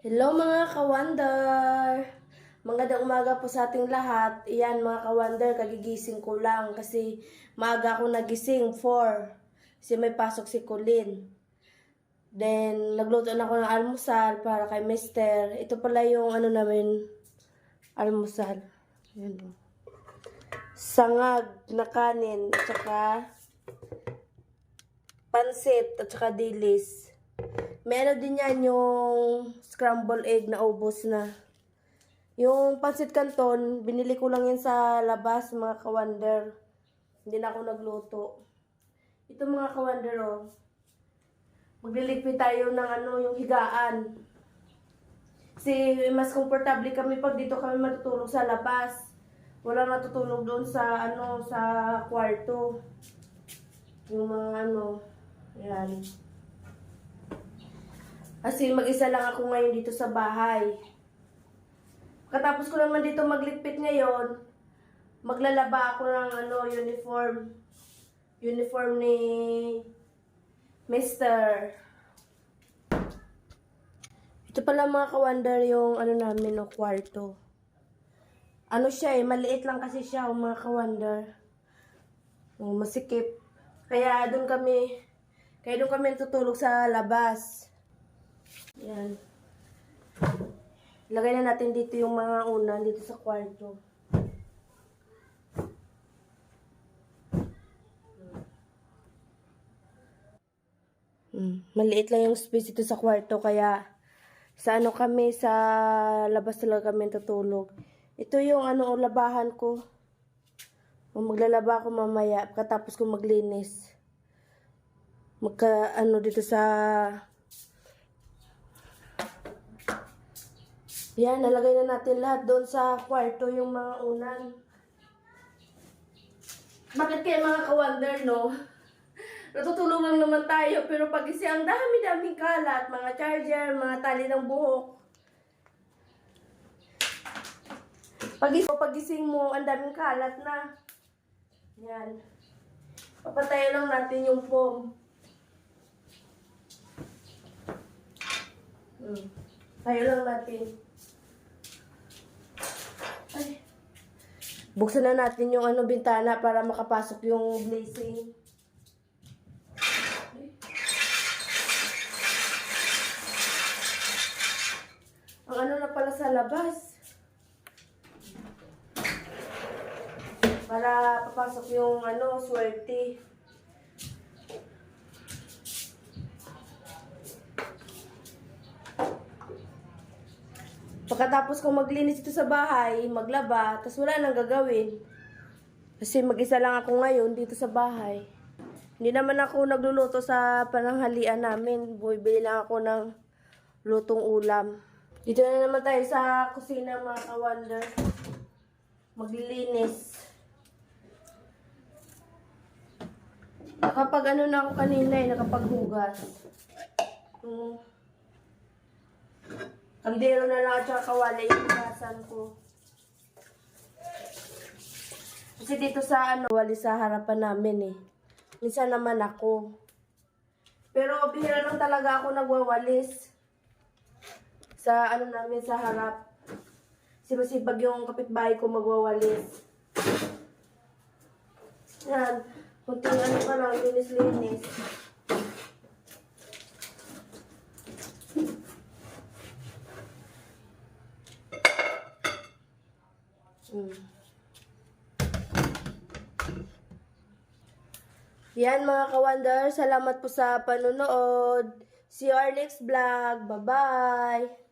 Hello mga ka-wonder! Magandang umaga po sa ating lahat. Iyan mga ka-wonder, kagigising ko lang kasi maaga ako nagising, 4. Kasi may pasok si Colin. Then, nagluto na ako ng almusal para kay Mister. Ito pala yung namin, almusal. Ayan, oh. Sangag na kanin, at saka pansit, at saka dilis. Meron din yan yung scrambled egg na ubos na. Yung pancit canton, binili ko lang yan sa labas mga ka-wonder. Hindi na ako nagluto. Ito mga ka-wonder, oh. Magliligpit tayo ng yung higaan. Kasi mas komportable kami pag dito kami matutulog sa labas. Wala matutulog doon sa sa kwarto. Yung mga yan. Kasi mag-isa lang ako ngayon dito sa bahay. Katapos ko naman dito magligpit ngayon, maglalaba ako ng uniform. Uniform ni Mister. Ito pala mga ka-wonder yung namin kwarto. Siya maliit lang kasi siya mga ka-wonder. Masikip. Kaya doon kami tutulog sa labas. Yan. Lagay na natin dito yung mga unan dito sa kwarto. Maliit lang yung space dito sa kwarto kaya sa kami sa labas talaga kami tutulog. Ito yung labahan ko. Maglalaba ako mamaya katapos ko maglinis. Dito sa yan, nalagay na natin lahat doon sa kwarto yung mga unan. Bakit kaya mga ka-wonder, no? Natutulog lang naman tayo, pero pag-isi ang dami-daming kalat, mga charger, mga tali ng buhok. Pag-gising mo, ang daming kalat na. Yan. Papatayo lang natin yung foam. Tayo lang natin. Ay. Buksan na natin yung bintana para makapasok yung blazing. Ang na pala sa labas. Para papasok yung swerte. Pagkatapos kong maglinis ito sa bahay, maglaba, tapos wala nang gagawin. Kasi mag-isa lang ako ngayon dito sa bahay. Hindi naman ako nagluluto sa pananghalian namin. Bumibili lang ako ng lutong ulam. Dito na naman tayo sa kusina mga ka-wonder. Maglilinis. Nakapag na ako kanina nakapaghugas. Kaldero na lang at saka kawali yung hugasan ko. Kasi dito sa wali sa harapan namin Minsan naman ako. Pero bihira lang talaga ako nagwawalis. Sa namin sa harap. Kasi masipag yung kapitbahay ko magwawalis. Yan. Kunting pa lang, linis-linis. Yan mga ka-wonder, salamat po sa panonood. See you our next vlog. Bye-bye!